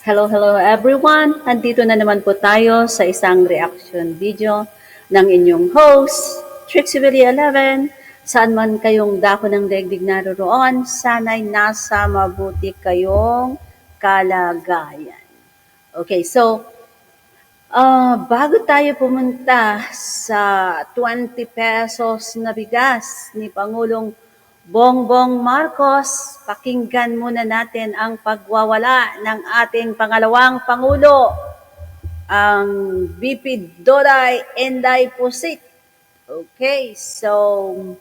Hello everyone! Nandito na naman po tayo sa isang reaction video ng inyong host, Trixie Willie 11. Saan man kayong dako ng daigdig naroroon, sana'y nasa mabuti kayong kalagayan. Okay, so bago tayo pumunta sa 20 pesos na bigas ni Pangulong Bongbong Marcos, pakinggan muna natin ang pagwawala ng ating pangalawang Pangulo, ang VP Doday Inday Pusit. Okay, so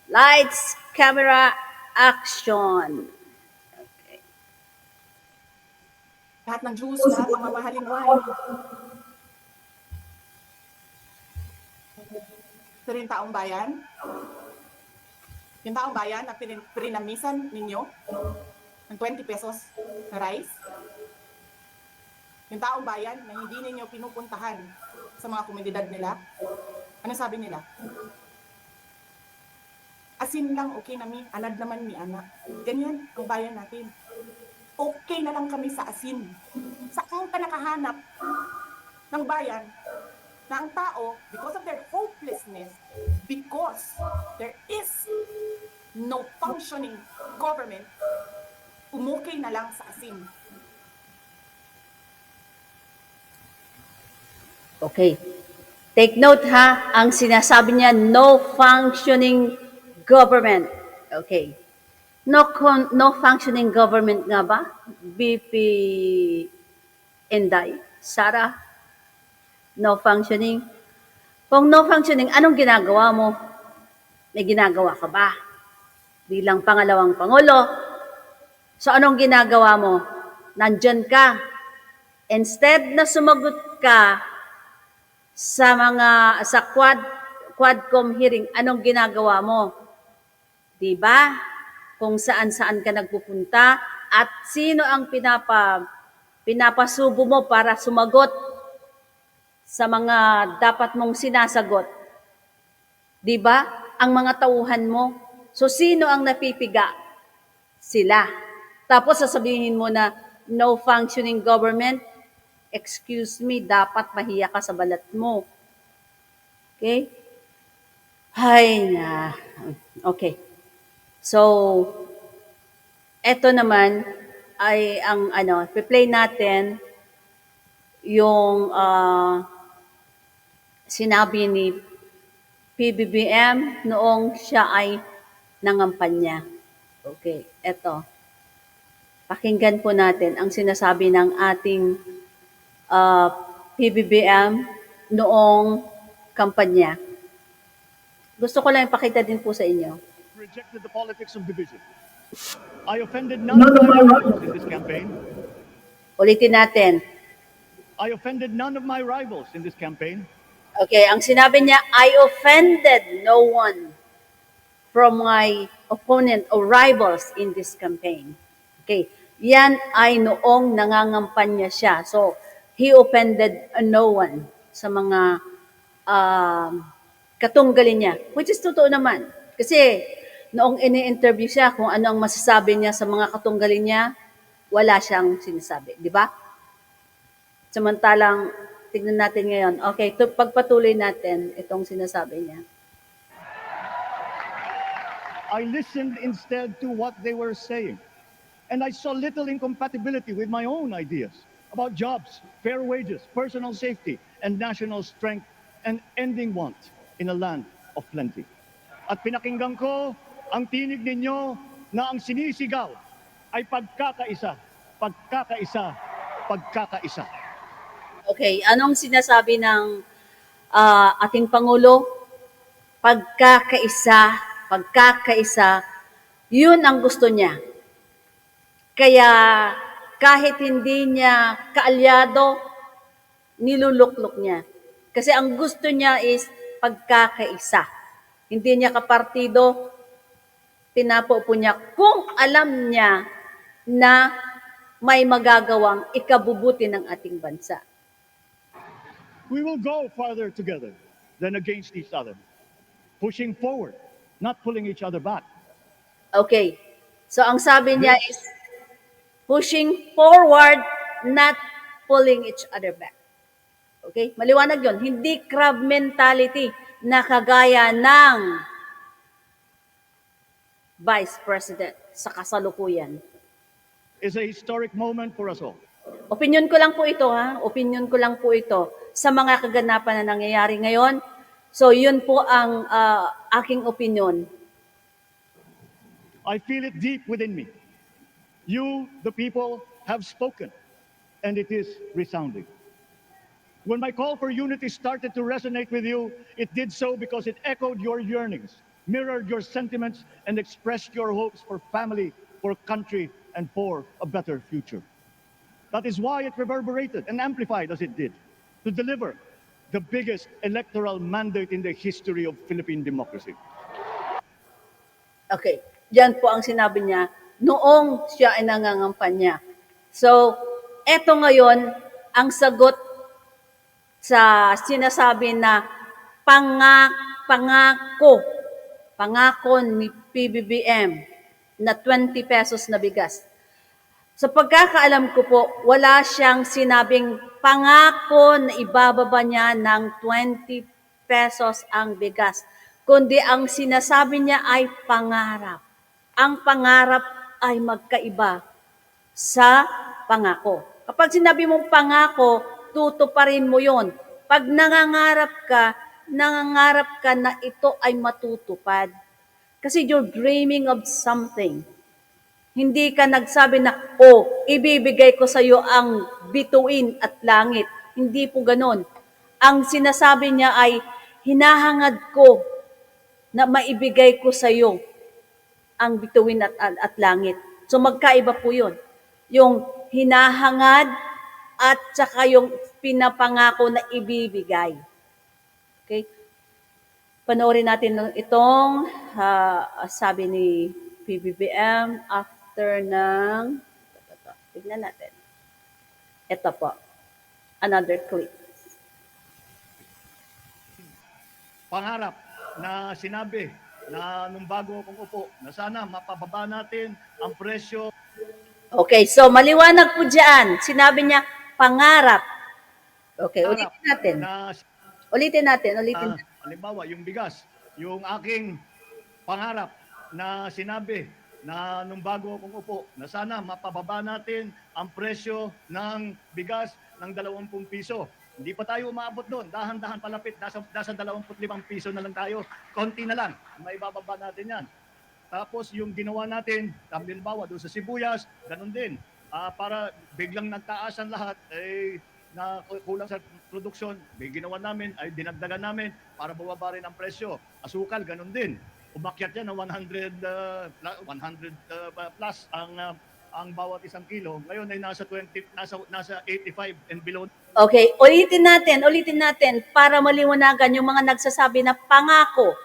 lights, camera, action. Okay. Lahat ng juice, lahat ng mamahaling wine. Ito rin taong bayan. Yung taong bayan na pinamisan ninyo ng 20 pesos na rice. Yung taong bayan na hindi ninyo pinupuntahan sa mga komunidad nila. Ano sabi nila? Asin lang, okay na mi, anad naman mi anak. Ganyan ang bayan natin. Okay na lang kami sa asin. Saan ka nakahanap ng bayan na ang tao, because of their hopelessness, because there is no functioning government, umukay na lang sa asin. Okay. Take note ha, ang sinasabi niya, no functioning government. Okay. No functioning government nga ba? BP Inday, Sara? No functioning? Kung no functioning, anong ginagawa mo? May ginagawa ka ba? Bilang pangalawang Pangulo. So anong ginagawa mo? Nandyan ka. Instead na sumagot ka sa Quadcom hearing, anong ginagawa mo? 'Di ba? Kung saan-saan ka nagpupunta at sino ang pinapasubo mo para sumagot sa mga dapat mong sinasagot. 'Di ba? Ang mga tauhan mo. So sino ang napipiga? Sila. Tapos sasabihin mo na no functioning government. Excuse me, dapat mahiya ka sa balat mo. Okay? Hay na. Okay. So, eto naman ay ang play natin yung sinabi ni PBBM noong siya ay nangampanya. Okay, eto. Pakinggan po natin ang sinasabi ng ating PBBM noong kampanya. Gusto ko lang ipakita din po sa inyo. Rejected the politics of division. I offended none of my rivals in this campaign. Ulitin natin. I offended none of my rivals in this campaign. Okay, ang sinabi niya, I offended no one from my opponent or rivals in this campaign. Okay, yan ay noong nangangampanya siya. So, he offended no one sa mga katunggalin niya. Which is totoo naman. Kasi noong ini-interview siya kung ano ang masasabi niya sa mga katunggalin niya, wala siyang sinasabi. Di ba? Samantalang, tignan natin ngayon. Okay, pagpatuloy natin itong sinasabi niya. I listened instead to what they were saying. And I saw little incompatibility with my own ideas about jobs, fair wages, personal safety, and national strength, and ending want in a land of plenty. At pinakinggan ko ang tinig ninyo na ang sinisigaw ay pagkakaisa, pagkakaisa, pagkakaisa. Okay, anong sinasabi ng ating Pangulo? Pagkakaisa, pagkakaisa, yun ang gusto niya. Kaya kahit hindi niya kaalyado, niluluklok niya. Kasi ang gusto niya is pagkakaisa. Hindi niya kapartido, pinapupo niya kung alam niya na may magagawang ikabubuti ng ating bansa. We will go farther together than against each other, pushing forward, not pulling each other back. Okay. So ang sabi niya is Pushing forward, not pulling each other back. Okay? Maliwanag yon. Hindi crab mentality na kagaya ng Vice President sa kasalukuyan. Is a historic moment for us all. Opinion ko lang po ito, ha? Opinion ko lang po ito sa mga kaganapan na nangyayari ngayon. So, yun po ang aking opinion. I feel it deep within me. You, the people, have spoken, and it is resounding. When my call for unity started to resonate with you, it did so because it echoed your yearnings, mirrored your sentiments, and expressed your hopes for family, for country, and for a better future. That is why it reverberated and amplified as it did, to deliver the biggest electoral mandate in the history of Philippine democracy. Okay, yan po ang sinabi niya noong siya ay nangangampanya. So, eto ngayon ang sagot sa sinasabi na pangako ni PBBM na 20 pesos na bigas. Sa pagkakaalam ko po, wala siyang sinabing pangako na ibababa niya ng 20 pesos ang bigas, kundi ang sinasabi niya ay pangarap. Ang pangarap ay magkaiba sa pangako. Kapag sinabi mong pangako, tutuparin mo yon. Pag nangangarap ka na ito ay matutupad. Kasi you're dreaming of something. Hindi ka nagsabi na, ibibigay ko sa iyo ang bituin at langit. Hindi po ganon. Ang sinasabi niya ay, hinahangad ko na maibigay ko sa iyo ang bituin at langit. So magkaiba po yun. Yung hinahangad at saka yung pinapangako na ibibigay. Okay? Panoorin natin itong sabi ni PBBM after ng tignan natin. Ito po. Another clip. Pangarap na sinabi na nung bago akong upo, na sana mapababa natin ang presyo. Okay, so maliwanag po dyan. Sinabi niya, pangarap. Okay, ulitin natin. Ulitin natin. Halimbawa, yung bigas, yung aking pangarap na sinabi na nung bago akong upo, na sana mapababa natin ang presyo ng bigas ng 20 piso. Hindi pa tayo umabot doon. Dahan-dahan palapit. Nasa 25 piso na lang tayo. Konti na lang. May bababa natin yan. Tapos yung ginawa natin, halimbawa doon sa sibuyas, ganun din. Para biglang nagtaasan lahat, na kulang sa produksyon, may ginawa namin, ay dinagdagan namin para bababa rin ang presyo. Asukal, ganun din. Umakyat yan ng 100 plus ang bawat isang kilo. Ngayon ay nasa 85 and below. Okay, ulitin natin para maliwanagan yung mga nagsasabi na pangako.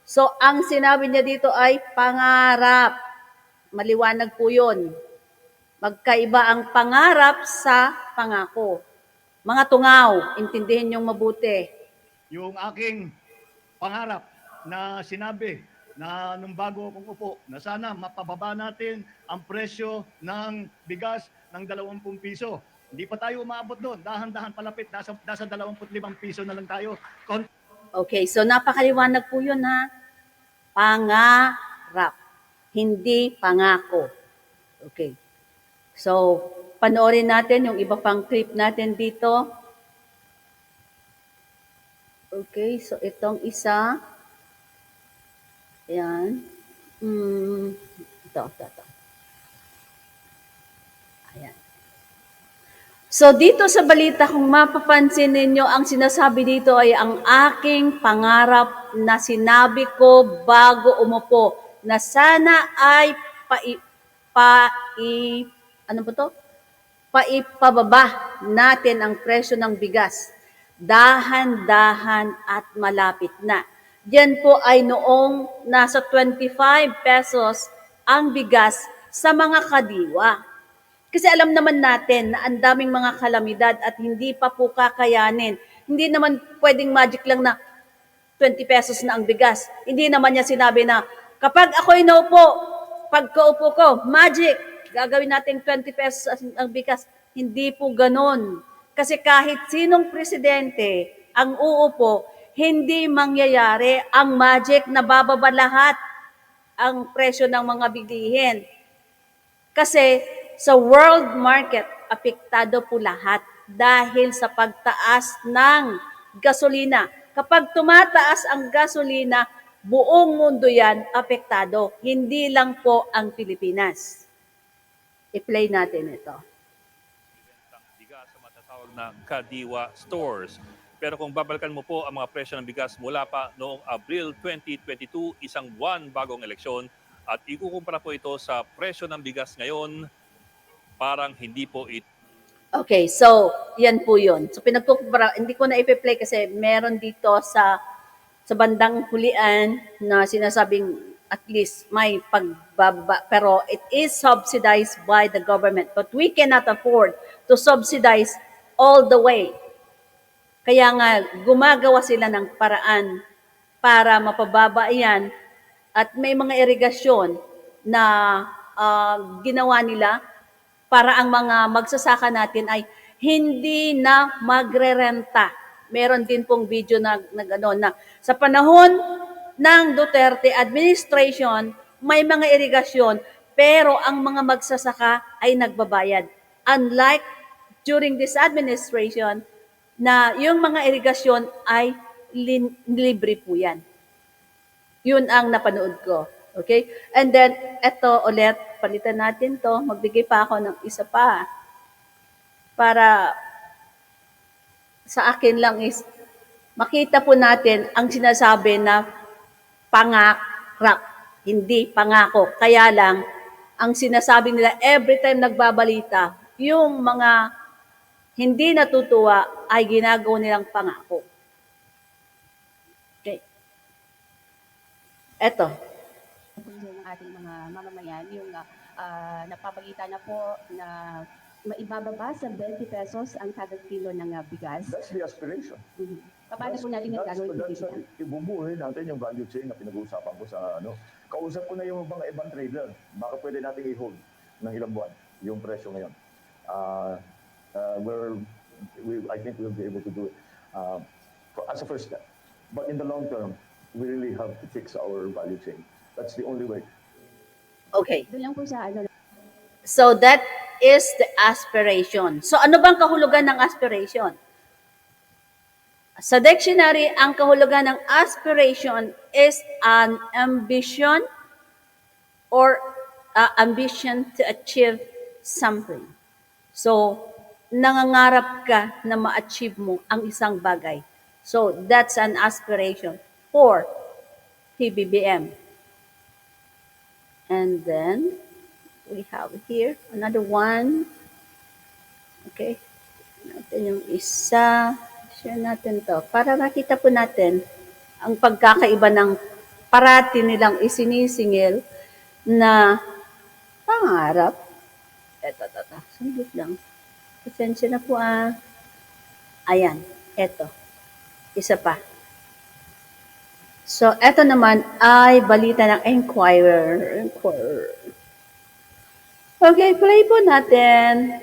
So, ang sinabi niya dito ay pangarap. Maliwanag po yun. Magkaiba ang pangarap sa pangako. Mga tungaw, intindihin niyong mabuti. Yung aking pangarap na sinabi na nung bago akong upo, na sana mapababa natin ang presyo ng bigas ng 20 piso. Hindi pa tayo umabot doon. Dahan-dahan palapit. Nasa 25 piso na lang tayo. Okay, so napakaliwanag po yun, ha? Pangarap, hindi pangako. Okay. So, panoorin natin yung iba pang clip natin dito. Okay, so itong isa. Ayan. Ito. Ayan. So, dito sa balita, kung mapapansin ninyo, ang sinasabi dito ay ang aking pangarap na sinabi ko bago umupo na sana ay paipababa natin ang presyo ng bigas. Dahan-dahan at malapit na. Yan po ay noong nasa 25 pesos ang bigas sa mga kadiwa. Kasi alam naman natin na ang daming mga kalamidad at hindi pa po kakayanin. Hindi naman pwedeng magic lang na 20 pesos na ang bigas. Hindi naman niya sinabi na kapag ako'y naupo, pagkaupo ko, magic, gagawin natin 20 pesos ang bigas. Hindi po ganun. Kasi kahit sinong presidente ang uupo, hindi mangyayari ang magic na bababa lahat ang presyo ng mga bilihin. Kasi sa world market, apektado po lahat dahil sa pagtaas ng gasolina. Kapag tumataas ang gasolina, buong mundo yan apektado. Hindi lang po ang Pilipinas. I-play natin ito. Ang bigas sa matatawag na Kadiwa stores. Pero kung babalikan mo po ang mga presyo ng bigas mula pa noong Abril 2022, isang buwan bagong eleksyon, at ikukumpara po ito sa presyo ng bigas ngayon, parang hindi po ito. Okay, so yan po yun. So pinagkukumpara, hindi ko na ipi-play kasi meron dito sa bandang hulian na sinasabing at least may pagbaba, pero it is subsidized by the government. But we cannot afford to subsidize all the way. Kaya nga, gumagawa sila ng paraan para mapababa yan at may mga irigasyon na ginawa nila para ang mga magsasaka natin ay hindi na magrerenta. Meron din pong video na sa panahon ng Duterte administration, may mga irigasyon, pero ang mga magsasaka ay nagbabayad. Unlike during this administration, na yung mga irigasyon ay libre po yan. Yun ang napanood ko. Okay? And then, eto ulit, palitan natin to. Magbigay pa ako ng isa pa. Para sa akin lang is, makita po natin ang sinasabi na pangarap, hindi pangako. Kaya lang, ang sinasabi nila every time nagbabalita, yung mga hindi natutuwa ay ginagawa nilang pangako. Okay. Eto. Ng ating mga mamamayan, yung napapagitan na po na maibababa sa 20 pesos ang kada kilo ng bigas. That's the aspiration. Paano po natin yung gagawin po That's dito? ibubuhay natin yung value chain na pinag-uusapan ko sa ano. Kausap ko na yung mga ibang trader. Baka pwede natin i-hold ng ilang buwan yung presyo ngayon. I think we'll be able to do it as a first step. But in the long term, we really have to fix our value chain. That's the only way. Okay. Doon lang po sa ano. So that is the aspiration. So ano bang kahulugan ng aspiration? Sa dictionary, ang kahulugan ng aspiration is an ambition or ambition to achieve something. So, nangangarap ka na ma-achieve mo ang isang bagay. So, that's an aspiration for PBBM. And then, we have here another one. Okay. Natin yung isa. Share natin to. Para makita po natin ang pagkakaiba ng parati nilang isinisingil na pangarap. Eto. Sandot lang. Pasensya na po Ayan. Eto. Isa pa. So, eto naman ay balita ng Enquirer. Okay, play po natin.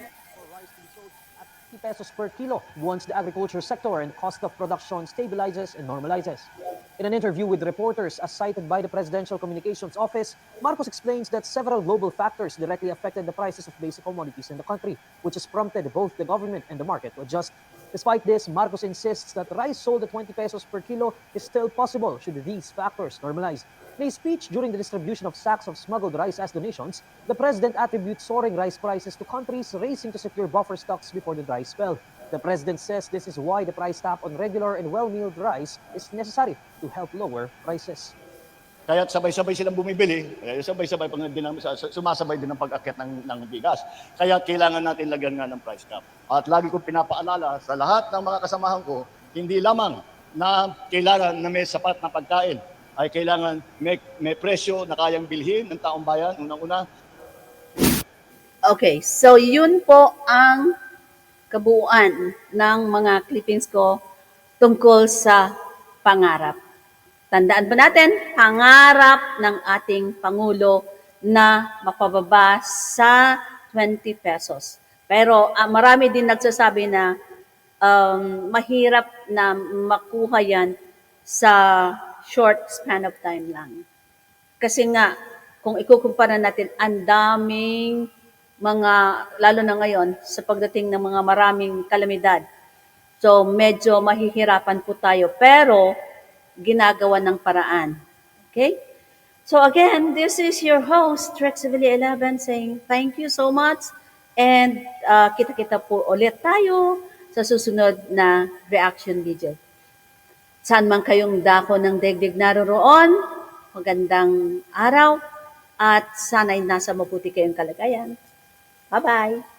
Rice to be sold at 50 pesos per kilo once the agriculture sector and cost of production stabilizes and normalizes. In an interview with reporters as cited by the Presidential Communications Office, Marcos explains that several global factors directly affected the prices of basic commodities in the country, which has prompted both the government and the market to adjust. Despite this, Marcos insists that rice sold at 20 pesos per kilo is still possible should these factors normalize. In a speech during the distribution of sacks of smuggled rice as donations, the president attributes soaring rice prices to countries racing to secure buffer stocks before the dry spell. The president says this is why the price cap on regular and well-milled rice is necessary to help lower prices. Kaya sabay-sabay silang bumibili, sabay-sabay sumasabay din ang pag-akyat ng bigas. Kaya kailangan natin lagyan nga ng price cap. At lagi kong pinapaalala sa lahat ng mga kasamahan ko, hindi lamang na kailangan na may sapat na pagkain, ay kailangan may presyo na kayang bilhin ng taong bayan, unang-una. Okay, so yun po ang kabuuan ng mga clippings ko tungkol sa pangarap. Tandaan ba natin, pangarap ng ating Pangulo na mapababa sa 20 pesos. Pero marami din nagsasabi na mahirap na makuha yan sa short span of time lang. Kasi nga, kung ikukumpara natin, ang daming mga, lalo na ngayon, sa pagdating ng mga maraming kalamidad. So, medyo mahihirapan po tayo. Pero, ginagawa ng paraan. Okay? So again, this is your host, Rex Sevilla 11, saying thank you so much. And kita-kita po ulit tayo sa susunod na reaction video. Saan man kayong dako ng daigdig naroroon, magandang araw at sana'y nasa mabuti kayong kalagayan. Bye-bye!